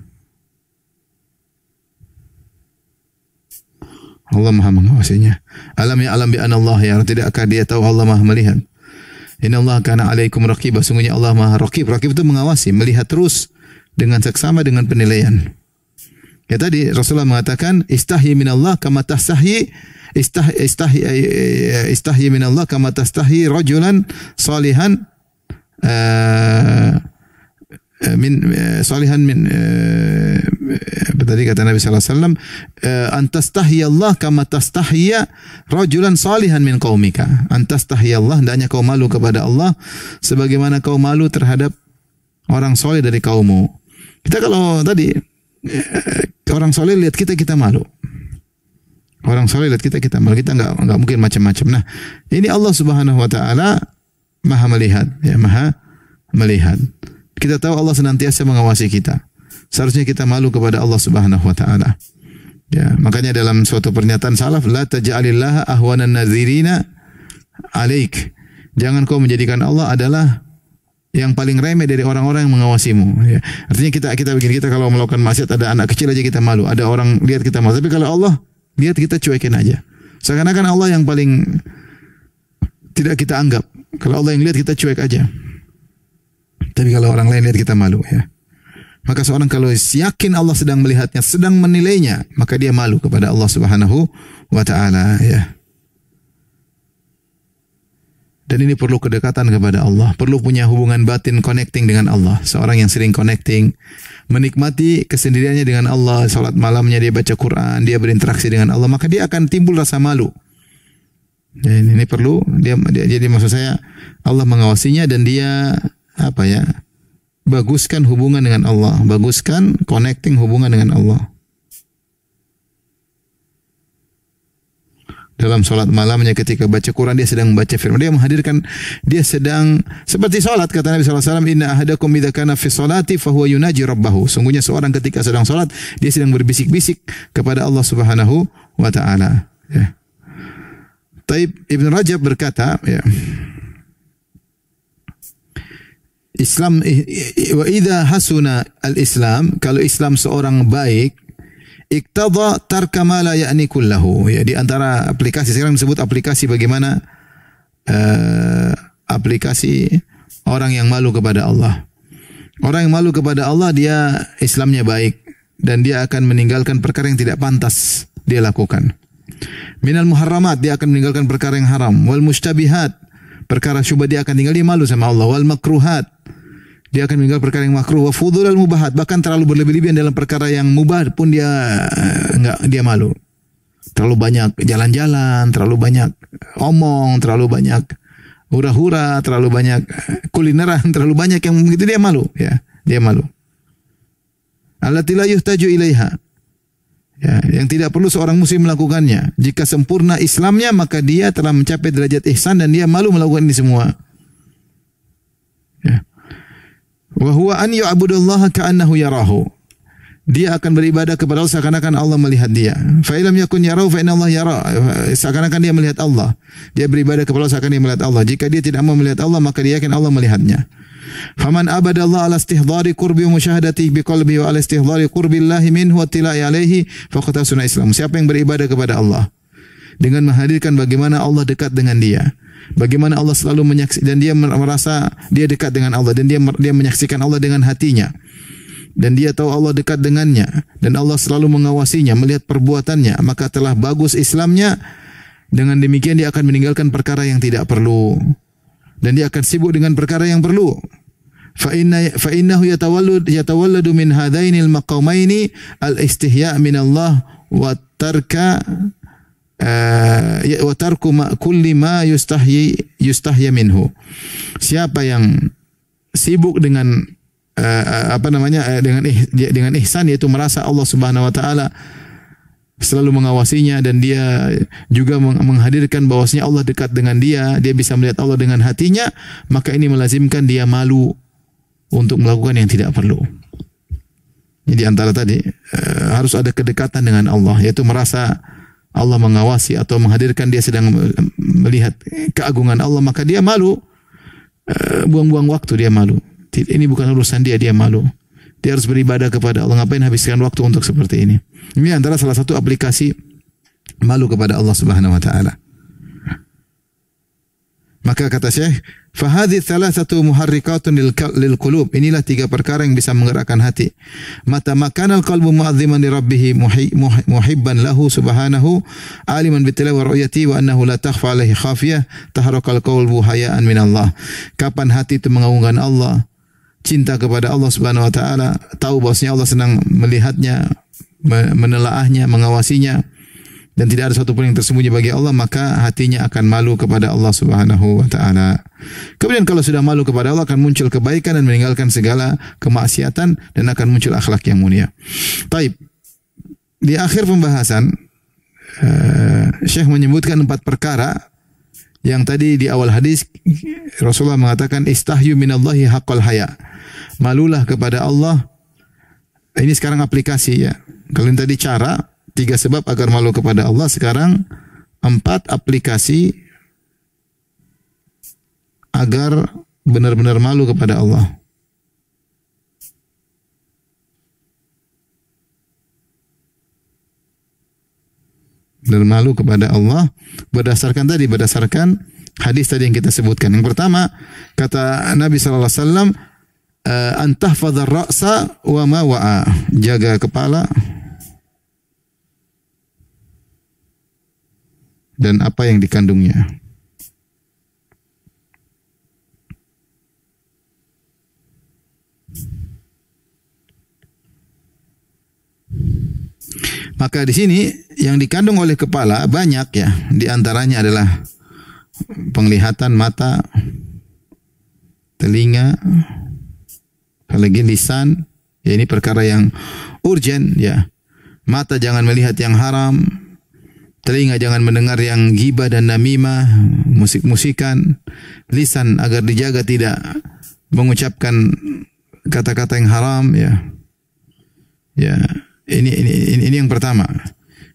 Allah Maha mengawasinya. Alam ya'lam bi anna Allah yara, tidakkah dia tahu Allah Maha melihat? Innallaha kana 'alaikum raqibah, sungguhnya Allah Maha raqib. Raqib itu mengawasi, melihat terus dengan seksama dengan penilaian. Ya, tadi Rasulullah mengatakan istahyi minallah kama tastahyi istahyi minallah kama tastahyi rajulan salihan tadi kata Nabi sallallahu alaihi wasallam, antastahiyallah kama tastahya rajulan salihan min qaumika. Antastahiyallah, hendaknya kau malu kepada Allah sebagaimana kau malu terhadap orang soleh dari kaummu. Kita kalau tadi orang soleh lihat kita malu. Orang soleh lihat kita malu. Kita enggak mungkin macam-macam. Nah, ini Allah Subhanahu wa taala Maha melihat, ya, Maha melihat. Kita tahu Allah senantiasa mengawasi kita. Seharusnya kita malu kepada Allah Subhanahu wa taala. Ya, makanya dalam suatu pernyataan salaf, la taj'alillaha ahwanan nadzirina alaik. Jangan kau menjadikan Allah adalah yang paling remeh dari orang-orang yang mengawasimu. Ya. Artinya kita begini, kita kalau melakukan maksiat ada anak kecil aja kita malu, ada orang lihat kita malu. Tapi kalau Allah lihat kita cuekin aja. Seakan-akan Allah yang paling tidak kita anggap. Kalau Allah yang lihat kita cuek aja. Tapi kalau orang lain lihat kita malu, ya. Maka seorang kalau yakin Allah sedang melihatnya, sedang menilainya, maka dia malu kepada Allah Subhanahu wa taala, ya. Dan ini perlu kedekatan kepada Allah, perlu punya hubungan batin, connecting dengan Allah. Seorang yang sering connecting, menikmati kesendiriannya dengan Allah, salat malamnya dia baca Quran, dia berinteraksi dengan Allah, maka dia akan timbul rasa malu. Dan ini perlu jadi maksud saya Allah mengawasinya dan dia baguskan hubungan dengan Allah, baguskan connecting hubungan dengan Allah. Dalam salat malamnya ketika baca Quran dia sedang membaca firman, dia menghadirkan, dia sedang seperti salat, kata Nabi SAW, inna ahadakum idza kana fi salati fa huwa yunaji rabbahu. Sungguhnya seorang ketika sedang salat dia sedang berbisik-bisik kepada Allah Subhanahu wa taala, ya. Taib Ibn Rajab berkata, ya, Islam wa idza hasuna al-Islam, kalau Islam seorang baik, iqtada tarka ma la ya'ni kullahu. Ya, di antara aplikasi sekarang disebut aplikasi bagaimana aplikasi orang yang malu kepada Allah. Orang yang malu kepada Allah dia Islamnya baik dan dia akan meninggalkan perkara yang tidak pantas dia lakukan. Minal muharramat, dia akan meninggalkan perkara yang haram. Wal mustabihat, perkara syubhat dia akan tinggal, dia malu sama Allah. Wal makruhat, dia akan meninggal perkara yang makruh. Wa fudulal mubahat, bahkan terlalu berlebih-lebihan dalam perkara yang mubah pun dia malu. Terlalu banyak jalan-jalan, terlalu banyak omong, terlalu banyak hura-hura, terlalu banyak kulineran, terlalu banyak yang begitu dia malu, ya. Dia malu. Allati la yuhtaju ilaiha. Ya, yang tidak perlu seorang muslim melakukannya. Jika sempurna Islamnya, maka dia telah mencapai derajat ihsan dan dia malu melakukan ini semua. Ya. Wa huwa an ya'budallaha ka'annahu yarahu. Dia akan beribadah kepada Allah seakan-akan Allah melihat dia. Fa illam yakun yarahu fa inna Allah yara. Seakan-akan dia melihat Allah. Dia beribadah kepada Allah seakan dia melihat Allah. Jika dia tidak mau melihat Allah, maka dia yakin Allah melihatnya. Faman abadallaha ala istihdari qurbi wa musyahadati biqalbi wa ala istihdari qurbillahi minhu wa tilai alaihi faqad hasuna Islam. Siapa yang beribadah kepada Allah dengan menghadirkan bagaimana Allah dekat dengan dia, bagaimana Allah selalu menyaksikan dan dia merasa dia dekat dengan Allah dan dia menyaksikan Allah dengan hatinya, dan dia tahu Allah dekat dengannya dan Allah selalu mengawasinya, melihat perbuatannya, maka telah bagus Islamnya. Dengan demikian dia akan meninggalkan perkara yang tidak perlu dan dia akan sibuk dengan perkara yang perlu. Fa innahu yatawalladu min hadainil maqamaini al-istihya' min Allah wa tarku kulli ma yustahya minhu. Siapa yang sibuk dengan dengan ihsan, yaitu merasa Allah Subhanahu wa taala selalu mengawasinya dan dia juga menghadirkan bahwasanya Allah dekat dengan dia bisa melihat Allah dengan hatinya, maka ini melazimkan dia malu untuk melakukan yang tidak perlu. Jadi antara tadi harus ada kedekatan dengan Allah, yaitu merasa Allah mengawasi atau menghadirkan dia sedang melihat keagungan Allah, maka dia malu, buang-buang waktu, dia malu. Ini bukan urusan dia malu. Dia harus beribadah kepada Allah. Ngapain habiskan waktu untuk seperti ini? Ini antara salah satu aplikasi malu kepada Allah Subhanahu wa taala. Maka kata Syekh, fa hadhihi thalathatu muharrikatun lil qulub. Inilah tiga perkara yang bisa menggerakkan hati. Mata makana al-qalbu mu'azziman li rabbih muhibban lahu subhanahu aliman bi tilawa ru'yati wa annahu la takhfa alaihi khafiyah taharrakal qalbu hayaan min Allah. Kapan hati itu mengagungkan Allah, cinta kepada Allah Subhanahu wa taala, tahu bahwasanya Allah senang melihatnya, menelaahnya, mengawasinya, dan tidak ada satu pun yang tersembunyi bagi Allah, maka hatinya akan malu kepada Allah Subhanahu wa taala. Kemudian kalau sudah malu kepada Allah, akan muncul kebaikan dan meninggalkan segala kemaksiatan dan akan muncul akhlak yang mulia. Taib. Di akhir pembahasan Syekh menyebutkan 4 perkara yang tadi di awal hadis Rasulullah mengatakan istahyu minallahi haqqal haya. Malulah kepada Allah. Ini sekarang aplikasi, ya. Kalau yang tadi cara 3 sebab agar malu kepada Allah, sekarang 4 aplikasi agar benar-benar malu kepada Allah. Dan malu kepada Allah berdasarkan hadis tadi yang kita sebutkan. Yang pertama, kata Nabi sallallahu alaihi wasallam, an tahfadha ar-ra'sa wa ma wa'a. Jaga kepala dan apa yang dikandungnya. Maka di sini yang dikandung oleh kepala banyak ya. Di antaranya adalah penglihatan mata, telinga, apalagi lisan. Ya, ini perkara yang urgent ya. Mata jangan melihat yang haram, telinga jangan mendengar yang ghibah dan namimah, musik-musikan, lisan agar dijaga tidak mengucapkan kata-kata yang haram ya. Ya. Ini yang pertama.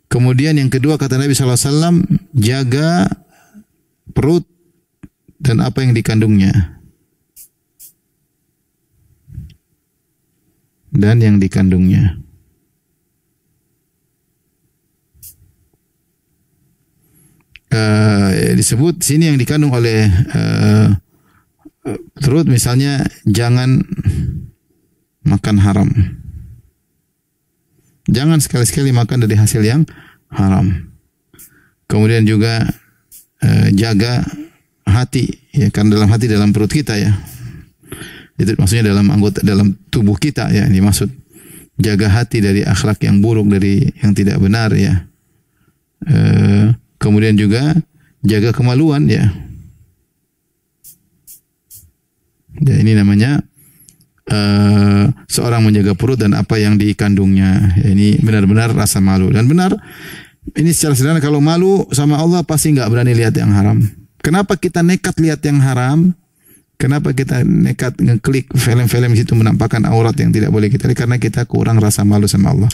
Kemudian yang kedua kata Nabi SAW, jaga perut dan apa yang dikandungnya. Dan yang dikandungnya. Disebut sini yang dikandung oleh perut, misalnya jangan makan haram. Jangan sekali-sekali makan dari hasil yang haram. Kemudian juga jaga hati, ya, karena dalam hati dalam perut kita ya. Itu maksudnya dalam anggota dalam tubuh kita ya, dimaksud. Jaga hati dari akhlak yang buruk, dari yang tidak benar ya. Kemudian juga jaga kemaluan ya. Ya, ini namanya seorang menjaga perut dan apa yang dikandungnya. Ya, ini benar-benar rasa malu. Dan benar, ini secara sederhana, kalau malu sama Allah pasti nggak berani lihat yang haram. Kenapa kita nekat lihat yang haram? Kenapa kita nekat ngeklik film-film situ menampakkan aurat yang tidak boleh kita lihat? Karena kita kurang rasa malu sama Allah.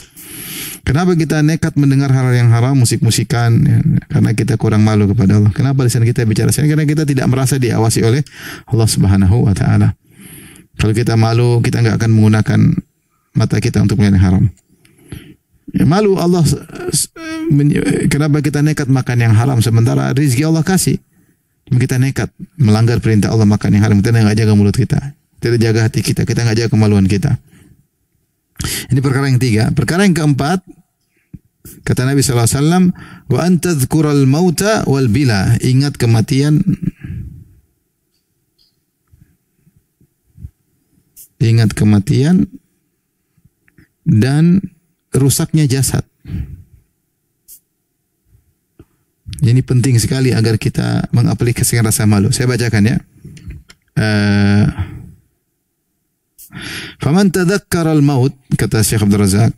Kenapa kita nekat mendengar hal yang haram, musik-musikan? Ya, karena kita kurang malu kepada Allah. Kenapa lisan kita bicara sini? Karena kita tidak merasa diawasi oleh Allah Subhanahu wa Ta'ala. Kalau kita malu, kita nggak akan menggunakan mata kita untuk melihat yang haram. Ya, malu Allah. Kenapa kita nekat makan yang haram sementara rezeki Allah kasih? Kita nekat melanggar perintah Allah makan yang haram. Kita nggak jaga mulut kita, tidak jaga hati kita, kita nggak jaga kemaluan kita. Ini perkara yang tiga. Perkara yang keempat, kata Nabi SAW, wa antadhkural mauta wal bila. Ingat kematian. Ingat kematian dan rusaknya jasad. Ini penting sekali agar kita mengaplikasikan rasa malu. Saya bacakan ya. Faman tadzakkara al-maut, kata Syekh Abdul Razak.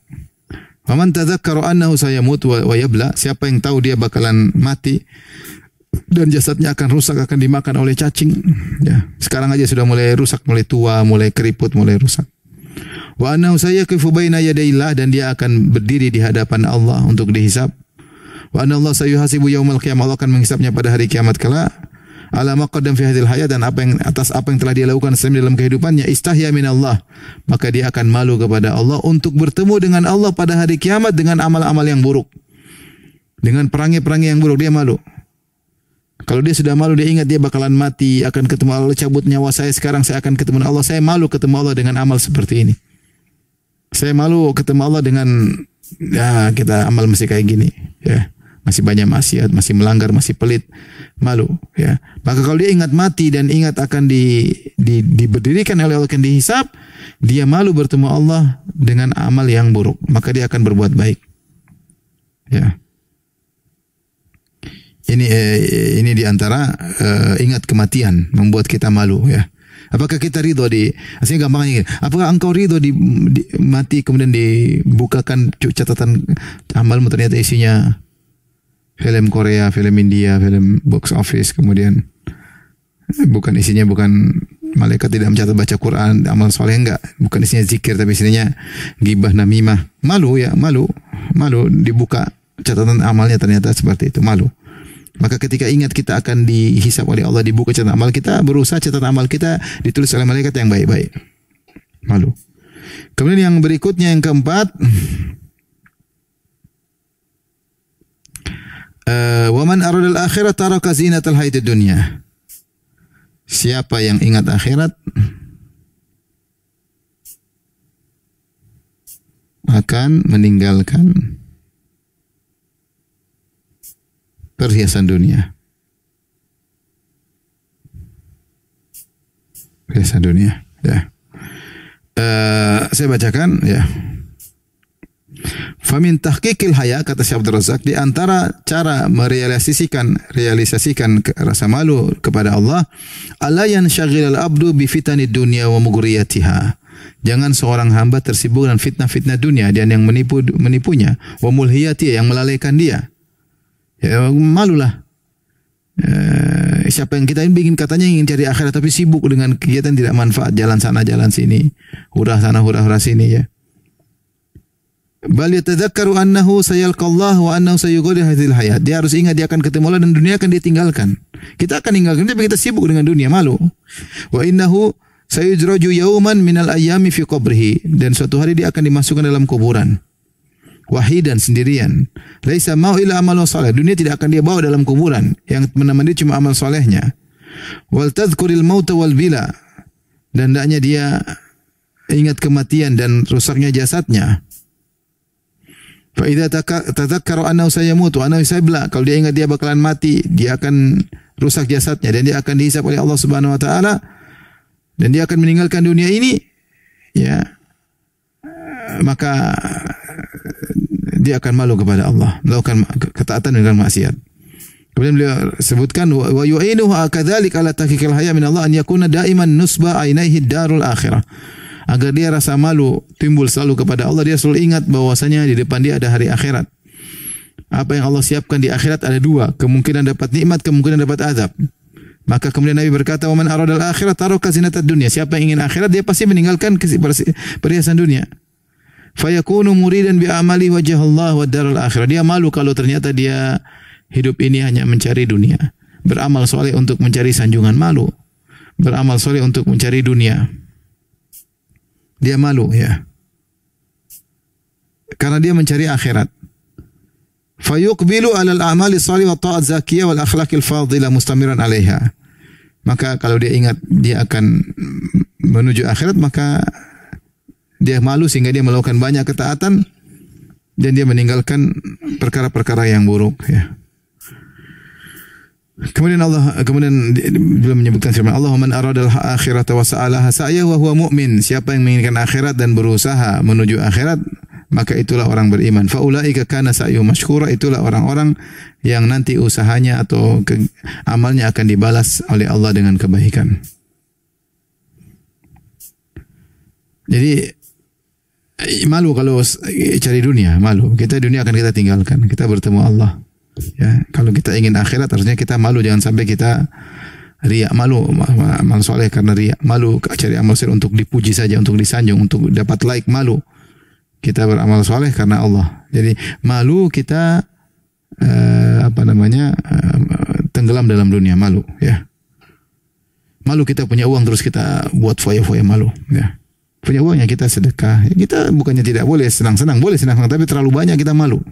Faman tadzakkara annahu sayamut wa yabla, siapa yang tahu dia bakalan mati dan jasadnya akan rusak, akan dimakan oleh cacing. Ya, sekarang aja sudah mulai rusak, mulai tua, mulai keriput, mulai rusak. Wa annahu sayaqifu baina yadayillah, dan dia akan berdiri di hadapan Allah untuk dihisab. Wa anna Allah sayuhasibu yaumal qiyamah, Allah akan menghisabnya pada hari kiamat kala. Ala ma qaddam fi hadhil hayat, dan apa yang atas apa yang telah dia lakukan selama dalam kehidupannya. Istahya min Allah, maka dia akan malu kepada Allah untuk bertemu dengan Allah pada hari kiamat dengan amal-amal yang buruk. Dengan perangai-perangai yang buruk dia malu. Kalau dia sudah malu, dia ingat dia bakalan mati, akan ketemu Allah, cabut nyawa saya sekarang, saya akan ketemu Allah. Saya malu ketemu Allah dengan amal seperti ini. Saya malu ketemu Allah dengan, ya kita amal masih kayak gini, ya masih banyak maksiat, masih melanggar, masih pelit, malu, ya. Maka kalau dia ingat mati dan ingat akan diberdirikan oleh Allah, akan dihisab, dia malu bertemu Allah dengan amal yang buruk, maka dia akan berbuat baik, ya. Ini diantara ingat kematian membuat kita malu, ya. Apakah kita ridho aslinya gampangnya, apakah engkau ridho mati kemudian dibukakan catatan amalmu ternyata isinya film Korea, film India, film box office, kemudian bukan malaikat tidak mencatat baca Quran, amal soleh enggak, bukan isinya zikir tapi isinya ghibah namimah. Malu ya, malu dibuka catatan amalnya ternyata seperti itu, malu. Maka ketika ingat kita akan dihisab oleh Allah, dibuka catatan amal kita, berusaha catatan amal kita ditulis oleh malaikat yang baik-baik. Malu. Kemudian yang berikutnya, yang keempat, wa man aradal akhirat taraka zinatal hayatid dunya. Siapa yang ingat akhirat, akan meninggalkan perhiasan dunia. Perhiasan dunia, ya. Saya bacakan, ya. Famin tahqiqil haya, kata Syekh Abdul Razak, di antara cara merealisasikan rasa malu kepada Allah, alla yanshagil al-abdu bi fitanid dunya wa mughriyatiha. Jangan seorang hamba tersibuk dengan fitnah-fitnah dunia dan yang menipunya, wa mulhiyatiha, yang melalaikan dia. Ya, malulah. Siapa yang kita ingin katanya ingin cari akhirat tapi sibuk dengan kegiatan tidak manfaat, jalan sana jalan sini, hurah sana hurah sini, ya. Bal yatadzakkaru annahu sayalqallah wa annahu sayughadi hadhil hayat. Dia harus ingat dia akan ketemu Allah dan dunia akan dia tinggalkan. Kita akan tinggalkan tapi kita sibuk dengan dunia, malu. Wa innahu sayujraju yauman minal ayyami fi qabrihi, dan suatu hari dia akan dimasukkan dalam kuburan. Wahidan, sendirian. Laisa mau ila amal saleh. Dunia tidak akan dia bawa dalam kuburan. Yang menemani dia cuma amal solehnya. Wal tadhkuril mauta wal bila. Dan hendaknya dia ingat kematian dan rusaknya jasadnya. Fa idza tadzakkara annahu sayamutu annahu sayabla, kalau dia ingat dia bakalan mati, dia akan rusak jasadnya dan dia akan dihisab oleh Allah Subhanahu wa taala dan dia akan meninggalkan dunia ini, ya, maka dia akan malu kepada Allah, melakukan ketaatan dengan maksiat. Kemudian beliau sebutkan wa yu'inuhu kadzalik ala tahqiqil haya min Allah an yakuna daiman nusba ainaihi darul akhirah. Agar dia rasa malu timbul selalu kepada Allah, dia selalu ingat bahwasanya di depan dia ada hari akhirat. Apa yang Allah siapkan di akhirat ada dua, kemungkinan dapat nikmat, kemungkinan dapat azab. Maka kemudian Nabi berkata, "Wa man aradal akhirah taraka zinatad dunya." Siapa yang ingin akhirat dia pasti meninggalkan perhiasan dunia. Fayakunu muridan bi amali wajhallah wa darul akhirah. Dia malu kalau ternyata dia hidup ini hanya mencari dunia. Beramal soleh untuk mencari sanjungan, malu. Beramal soleh untuk mencari dunia. Dia malu, ya. Karena dia mencari akhirat. Fayuqbilu 'alal a'mali shalih wa ta'at zakiyah wal akhlaqil fadhilah mustamiran 'alaiha. Maka kalau dia ingat dia akan menuju akhirat, maka dia malu sehingga dia melakukan banyak ketaatan dan dia meninggalkan perkara-perkara yang buruk, ya. Kemudian belum menyebutkan firman Allah, "Man aradal akhirata wa sa'alaha sa'ya wa huwa mu'min." Siapa yang menginginkan akhirat dan berusaha menuju akhirat, maka itulah orang beriman. Fa ulaika kana sa'yu mashkura, itulah orang-orang yang nanti usahanya atau amalnya akan dibalas oleh Allah dengan kebaikan. Jadi malu kalau cari dunia, malu. Dunia akan kita tinggalkan, kita bertemu Allah. Ya, kalau kita ingin akhirat harusnya kita malu, jangan sampai kita riya, malu amal soleh karena riya, malu cari amal soleh untuk dipuji saja, untuk disanjung, untuk dapat like, malu. Kita beramal soleh karena Allah. Jadi malu kita tenggelam dalam dunia, malu, ya. Malu kita punya uang terus kita buat foya-foya, malu, ya. Punya uangnya kita sedekah. Kita bukannya tidak boleh senang-senang, boleh senang-senang, tapi terlalu banyak kita malu.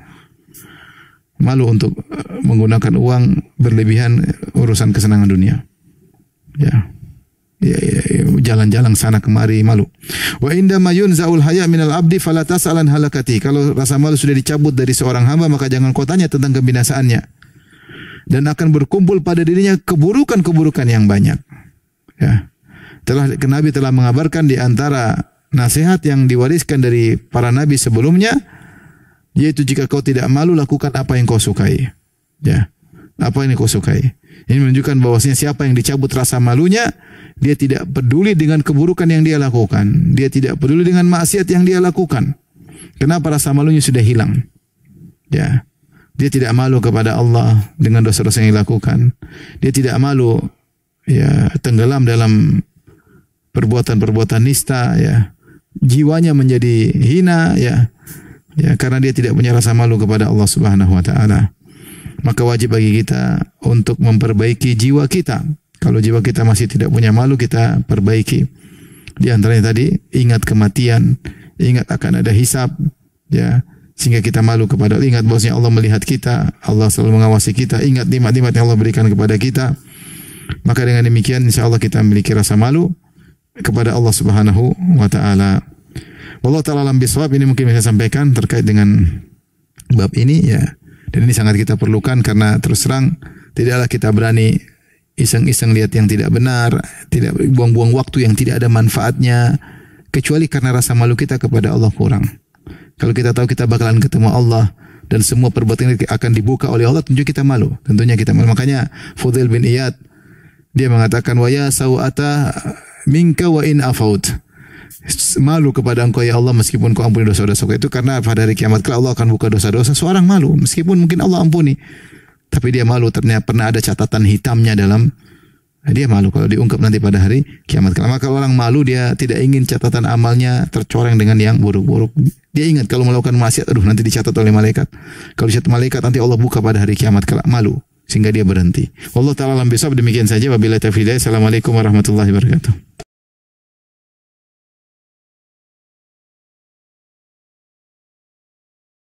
Malu untuk menggunakan uang berlebihan urusan kesenangan dunia. Ya. Jalan-jalan sana kemari, malu. Wa indama yunzaul haya minal abdi fala tas'alan halakati. Kalau rasa malu sudah dicabut dari seorang hamba, maka jangan kau tanya tentang kebinasaannya. Dan akan berkumpul pada dirinya keburukan-keburukan yang banyak. Ya. Nabi telah mengabarkan di antara nasihat yang diwariskan dari para nabi sebelumnya, yaitu jika kau tidak malu, lakukan apa yang kau sukai. Ya, apa yang kau sukai. Ini menunjukkan bahwasanya siapa yang dicabut rasa malunya, dia tidak peduli dengan keburukan yang dia lakukan. Dia tidak peduli dengan maksiat yang dia lakukan. Kenapa? Rasa malunya sudah hilang. Ya, dia tidak malu kepada Allah dengan dosa-dosa yang dilakukan. Dia tidak malu, ya, tenggelam dalam perbuatan-perbuatan nista, ya. Jiwanya menjadi hina, ya. Ya, karena dia tidak punya rasa malu kepada Allah Subhanahu wa taala. Maka wajib bagi kita untuk memperbaiki jiwa kita. Kalau jiwa kita masih tidak punya malu, kita perbaiki. Di antaranya tadi, ingat kematian, ingat akan ada hisab, ya, sehingga kita malu kepada Allah. Ingat bahwasanya Allah melihat kita, Allah selalu mengawasi kita. Ingat nikmat-nikmat yang Allah berikan kepada kita. Maka dengan demikian insyaallah kita memiliki rasa malu kepada Allah Subhanahu wa taala. Wallahu ta'ala alam bisawab. Ini mungkin bisa sampaikan terkait dengan bab ini ya. Dan ini sangat kita perlukan karena terus terang tidaklah kita berani iseng-iseng lihat yang tidak benar, tidak buang-buang waktu yang tidak ada manfaatnya, kecuali karena rasa malu kita kepada Allah kurang. Kalau kita tahu kita bakalan ketemu Allah dan semua perbuatan ini akan dibuka oleh Allah, tentunya kita malu. Makanya Fudail bin Iyad dia mengatakan wa ya sawata minka wa in afaut. Malu kepada engkau ya Allah meskipun kau ampuni dosa-dosaku. Itu karena pada hari kiamat Allah akan buka dosa-dosa seorang malu meskipun mungkin Allah ampuni. Tapi dia malu, ternyata pernah ada catatan hitamnya dalam, dia malu kalau diungkap nanti pada hari kiamat. Maka kalau orang malu dia tidak ingin catatan amalnya tercoreng dengan yang buruk-buruk. Dia ingat kalau melakukan maksiat, aduh nanti dicatat oleh malaikat. Kalau dicatat malaikat nanti Allah buka pada hari kiamat, kalau malu sehingga dia berhenti. Wallahu ta'ala alam bisawab. Demikian saja, wabillahi taufiq. Assalamualaikum warahmatullahi wabarakatuh.